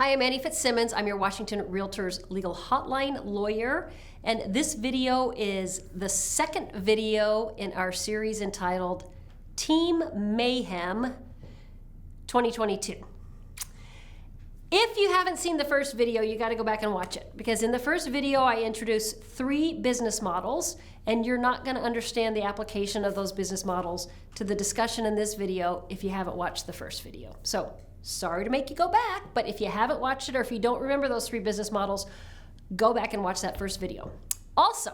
Hi, I'm Annie Fitzsimmons. I'm your Washington REALTORS Legal Hotline Lawyer, and this video is the second video in our series entitled Team Mayhem 2022. If you haven't seen the first video, you got to go back and watch it, because in the first video I introduced 3 business models, and you're not going to understand the application of those business models to the discussion in this video if you haven't watched the first video. So sorry to make you go back, but if you haven't watched it or if you don't remember those 3 business models, go back and watch that first video. Also,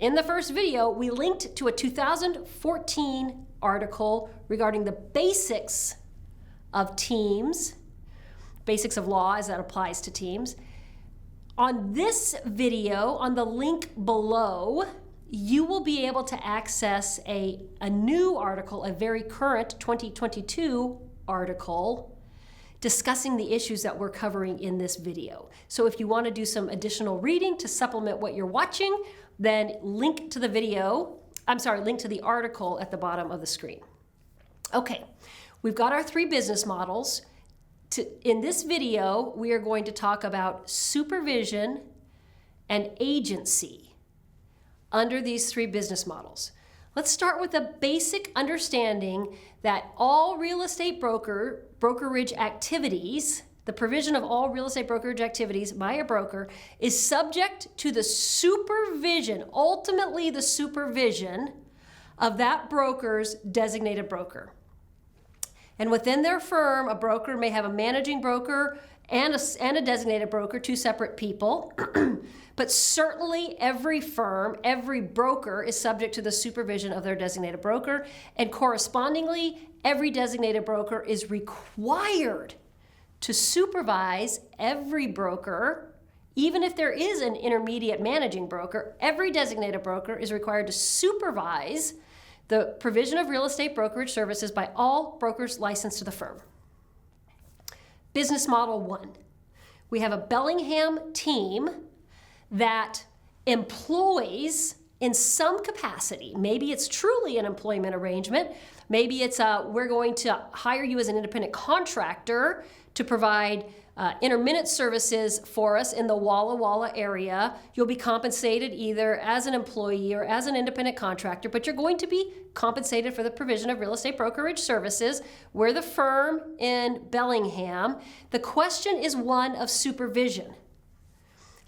in the first video, we linked to a 2014 article regarding the basics of teams, basics of law as that applies to teams. On this video, on the link below, you will be able to access a new article, a very current 2022 article discussing the issues that we're covering in this video. So if you want to do some additional reading to supplement what you're watching, then link to the article at the bottom of the screen. Okay, we've got our 3 business models. In this video, we are going to talk about supervision and agency under these 3 business models. Let's start with a basic understanding that all real estate brokerage activities, the provision of all real estate brokerage activities by a broker, is subject to the supervision, ultimately the supervision of that broker's designated broker. And within their firm, a broker may have a managing broker and a designated broker, 2 separate people. But certainly every firm, every broker is subject to the supervision of their designated broker, and correspondingly, every designated broker is required to supervise every broker. Even if there is an intermediate managing broker, every designated broker is required to supervise the provision of real estate brokerage services by all brokers licensed to the firm. Business model 1. We have a Bellingham team that employs in some capacity. Maybe it's truly an employment arrangement. Maybe it's we're going to hire you as an independent contractor to provide intermittent services for us in the Walla Walla area. You'll be compensated either as an employee or as an independent contractor, but you're going to be compensated for the provision of real estate brokerage services. We're the firm in Bellingham. The question is one of supervision.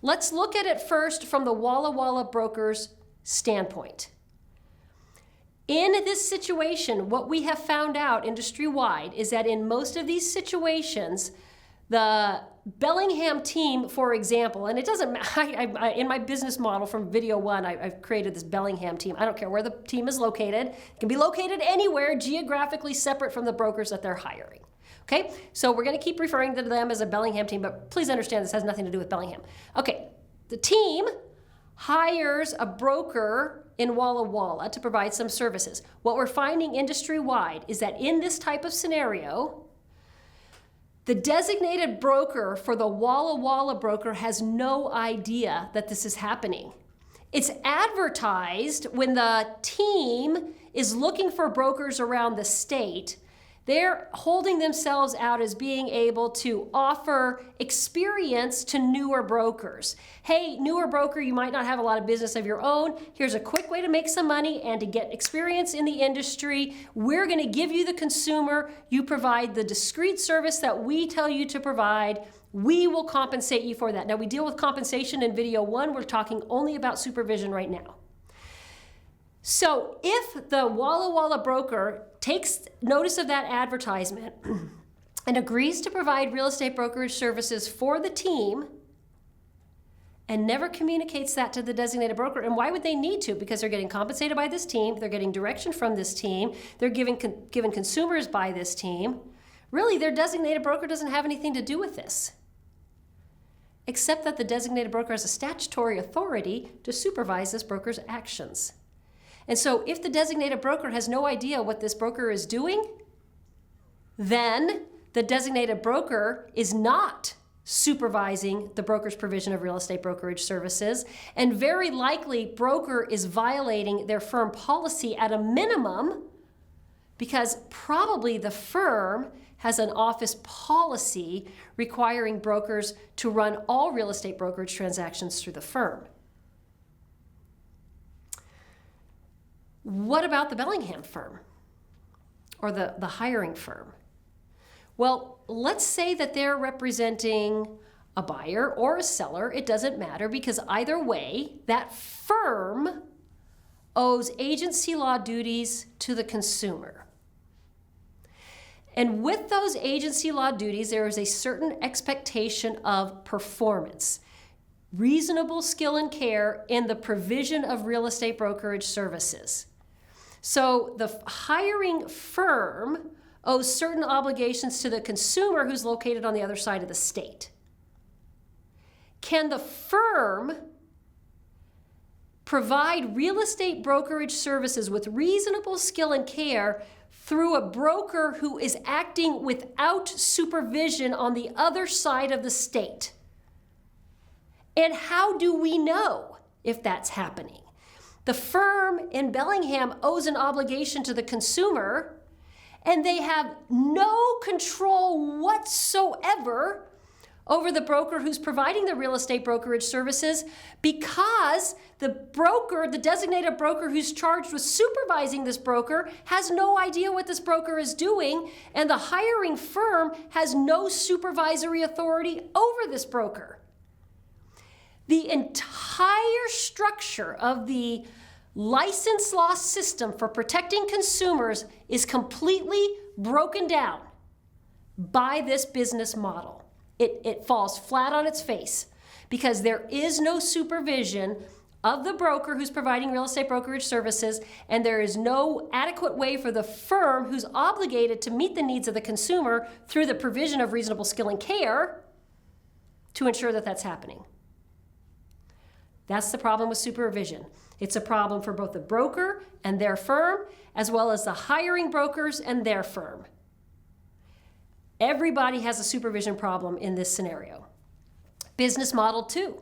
Let's look at it first from the Walla Walla broker's standpoint. In this situation, what we have found out industry-wide is that in most of these situations, the Bellingham team, for example, and it doesn't matter, in my business model from video 1, I've created this Bellingham team. I don't care where the team is located. It can be located anywhere geographically separate from the brokers that they're hiring. Okay, so we're going to keep referring to them as a Bellingham team, but please understand this has nothing to do with Bellingham. Okay, the team hires a broker in Walla Walla to provide some services. What we're finding industry-wide is that in this type of scenario, the designated broker for the Walla Walla broker has no idea that this is happening. It's advertised when the team is looking for brokers around the state. They're holding themselves out as being able to offer experience to newer brokers. Hey, newer broker, you might not have a lot of business of your own. Here's a quick way to make some money and to get experience in the industry. We're going to give you the consumer. You provide the discrete service that we tell you to provide. We will compensate you for that. Now, we deal with compensation in video 1. We're talking only about supervision right now. So if the Walla Walla broker takes notice of that advertisement and agrees to provide real estate brokerage services for the team and never communicates that to the designated broker, and why would they need to? Because they're getting compensated by this team, they're getting direction from this team, they're given consumers by this team. Really, their designated broker doesn't have anything to do with this, except that the designated broker has a statutory authority to supervise this broker's actions. And so if the designated broker has no idea what this broker is doing, then the designated broker is not supervising the broker's provision of real estate brokerage services, and very likely broker is violating their firm policy at a minimum, because probably the firm has an office policy requiring brokers to run all real estate brokerage transactions through the firm. What about the Bellingham firm or the hiring firm? Well, let's say that they're representing a buyer or a seller. It doesn't matter, because either way, that firm owes agency law duties to the consumer. And with those agency law duties, there is a certain expectation of performance, reasonable skill and care in the provision of real estate brokerage services. So the hiring firm owes certain obligations to the consumer who's located on the other side of the state. Can the firm provide real estate brokerage services with reasonable skill and care through a broker who is acting without supervision on the other side of the state? And how do we know if that's happening? The firm in Bellingham owes an obligation to the consumer, and they have no control whatsoever over the broker who's providing the real estate brokerage services, because the broker, the designated broker who's charged with supervising this broker, has no idea what this broker is doing, and the hiring firm has no supervisory authority over this broker. The entire structure of the license law system for protecting consumers is completely broken down by this business model. It falls flat on its face, because there is no supervision of the broker who's providing real estate brokerage services, and there is no adequate way for the firm who's obligated to meet the needs of the consumer through the provision of reasonable skill and care to ensure that that's happening. That's the problem with supervision. It's a problem for both the broker and their firm, as well as the hiring brokers and their firm. Everybody has a supervision problem in this scenario. Business model 2.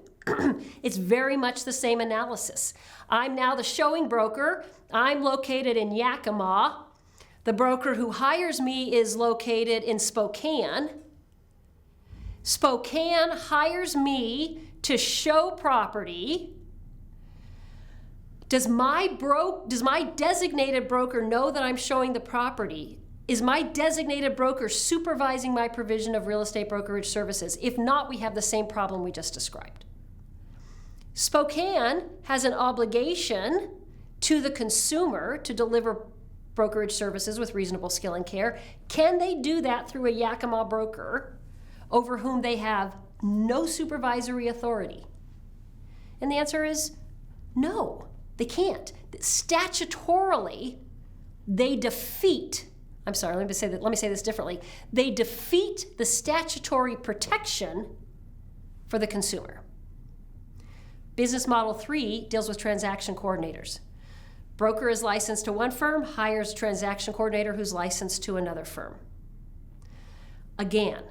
It's very much the same analysis. I'm now the showing broker. I'm located in Yakima. The broker who hires me is located in Spokane. Spokane hires me to show property. Does my designated broker know that I'm showing the property? Is my designated broker supervising my provision of real estate brokerage services? If not, we have the same problem we just described. Spokane has an obligation to the consumer to deliver brokerage services with reasonable skill and care. Can they do that through a Yakima broker over whom they have no supervisory authority? And the answer is no, they can't. Statutorily, they defeat, let me say this differently. They defeat the statutory protection for the consumer. Business model 3 deals with transaction coordinators. Broker is licensed to one firm, hires a transaction coordinator who's licensed to another firm. Again,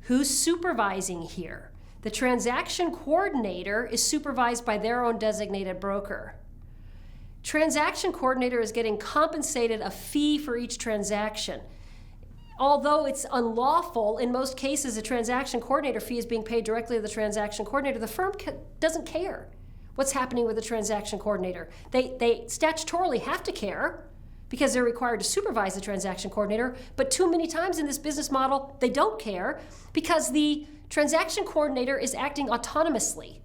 who's supervising here? The transaction coordinator is supervised by their own designated broker. Transaction coordinator is getting compensated a fee for each transaction. Although it's unlawful, in most cases a transaction coordinator fee is being paid directly to the transaction coordinator. The firm doesn't care what's happening with the transaction coordinator. They statutorily have to care because they're required to supervise the transaction coordinator, but too many times in this business model, they don't care because the transaction coordinator is acting autonomously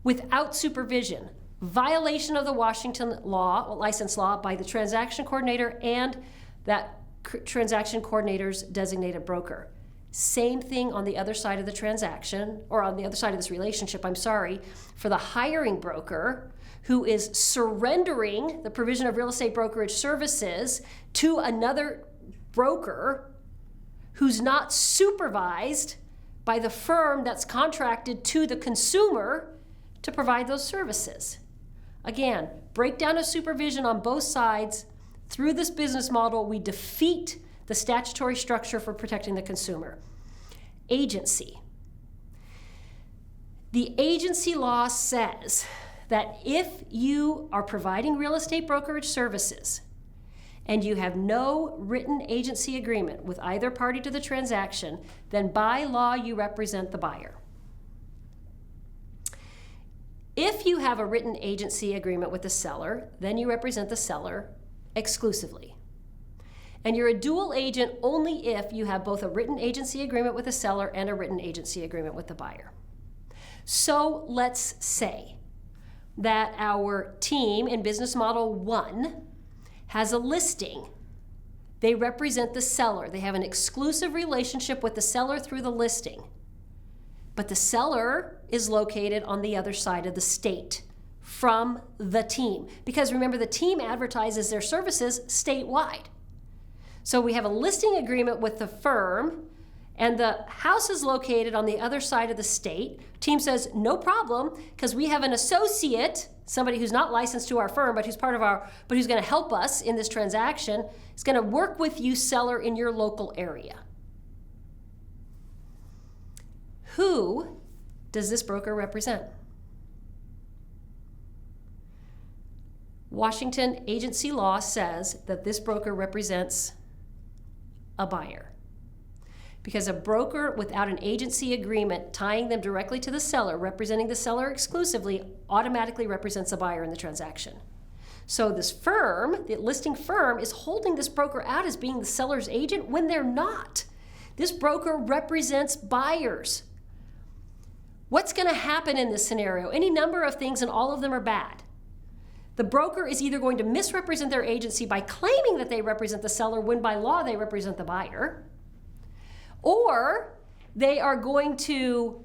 without supervision. Violation of the Washington license law by the transaction coordinator and that transaction coordinator's designated broker. Same thing on the other side of the transaction, or on the other side of this relationship, for the hiring broker who is surrendering the provision of real estate brokerage services to another broker who's not supervised by the firm that's contracted to the consumer to provide those services. Again, breakdown of supervision on both sides. Through this business model, we defeat the statutory structure for protecting the consumer. Agency. The agency law says that if you are providing real estate brokerage services and you have no written agency agreement with either party to the transaction, then by law you represent the buyer. If you have a written agency agreement with the seller, then you represent the seller exclusively. And you're a dual agent only if you have both a written agency agreement with the seller and a written agency agreement with the buyer. So let's say that our team in business model 1 has a listing. They represent the seller. They have an exclusive relationship with the seller through the listing. But the seller is located on the other side of the state from the team. Because remember, the team advertises their services statewide. So we have a listing agreement with the firm, and the house is located on the other side of the state. Team says, no problem, because we have an associate, somebody who's not licensed to our firm, but who's but who's going to help us in this transaction, is going to work with you, seller, in your local area. Who does this broker represent? Washington agency law says that this broker represents a buyer. Because a broker without an agency agreement tying them directly to the seller, representing the seller exclusively, automatically represents a buyer in the transaction. So this firm, the listing firm, is holding this broker out as being the seller's agent when they're not. This broker represents buyers. What's going to happen in this scenario? Any number of things, and all of them are bad. The broker is either going to misrepresent their agency by claiming that they represent the seller when by law they represent the buyer, or they are going to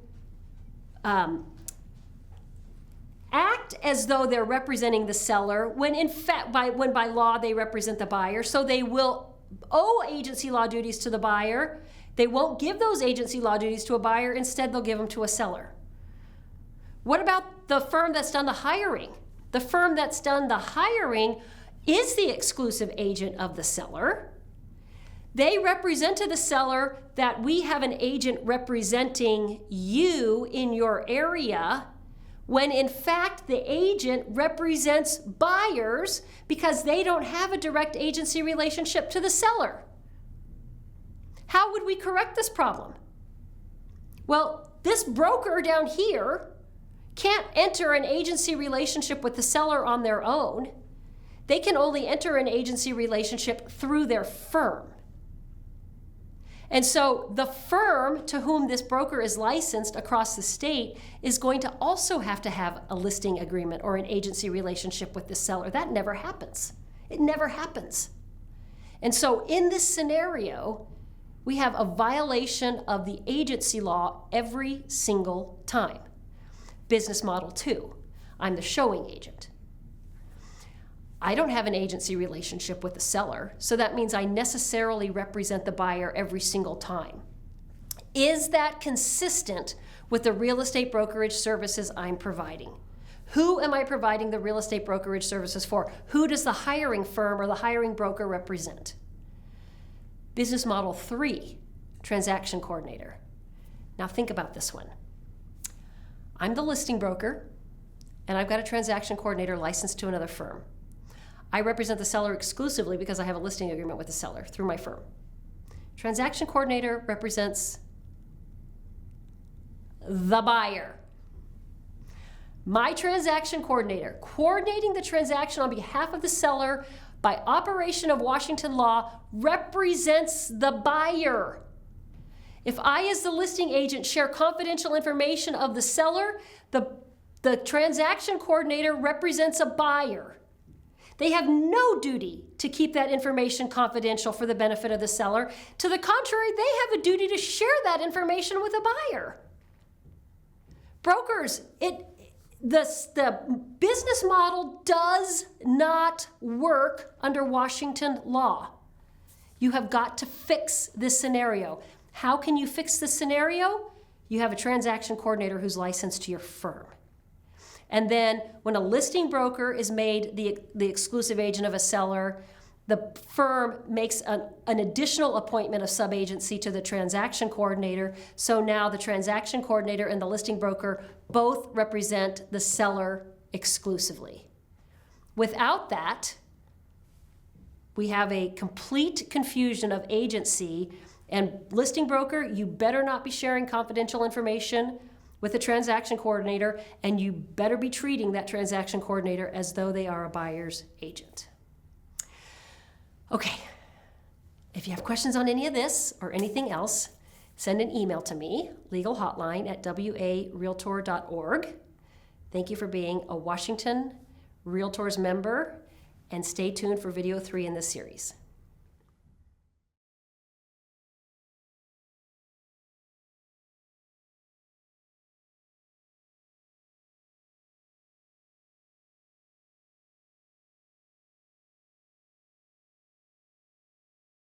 act as though they're representing the seller when in fact when by law they represent the buyer. So they will owe agency law duties to the buyer. They won't give those agency law duties to a buyer. Instead, they'll give them to a seller. What about the firm that's done the hiring? The firm that's done the hiring is the exclusive agent of the seller. They represent to the seller that we have an agent representing you in your area, when in fact the agent represents buyers because they don't have a direct agency relationship to the seller. How would we correct this problem? Well, this broker down here can't enter an agency relationship with the seller on their own. They can only enter an agency relationship through their firm. And so the firm to whom this broker is licensed across the state is going to also have to have a listing agreement or an agency relationship with the seller. That never happens. It never happens. And so in this scenario, we have a violation of the agency law every single time. Business model 2, I'm the showing agent. I don't have an agency relationship with the seller, so that means I necessarily represent the buyer every single time. Is that consistent with the real estate brokerage services I'm providing? Who am I providing the real estate brokerage services for? Who does the hiring firm or the hiring broker represent? Business model 3, transaction coordinator. Now think about this one. I'm the listing broker, and I've got a transaction coordinator licensed to another firm. I represent the seller exclusively because I have a listing agreement with the seller through my firm. Transaction coordinator represents the buyer. My transaction coordinator, coordinating the transaction on behalf of the seller by operation of Washington law, represents the buyer. If I, as the listing agent, share confidential information of the seller, the transaction coordinator represents a buyer. They have no duty to keep that information confidential for the benefit of the seller. To the contrary, they have a duty to share that information with a buyer. Brokers, the business model does not work under Washington law. You have got to fix this scenario. How can you fix this scenario? You have a transaction coordinator who's licensed to your firm. And then when a listing broker is made the exclusive agent of a seller, the firm makes an additional appointment of subagency to the transaction coordinator. So now the transaction coordinator and the listing broker both represent the seller exclusively. Without that, we have a complete confusion of agency. And listing broker, you better not be sharing confidential information with the transaction coordinator, and you better be treating that transaction coordinator as though they are a buyer's agent. Okay, if you have questions on any of this or anything else, send an email to me, legalhotline@warealtor.org. Thank you for being a Washington REALTORS member, and stay tuned for video 3 in this series.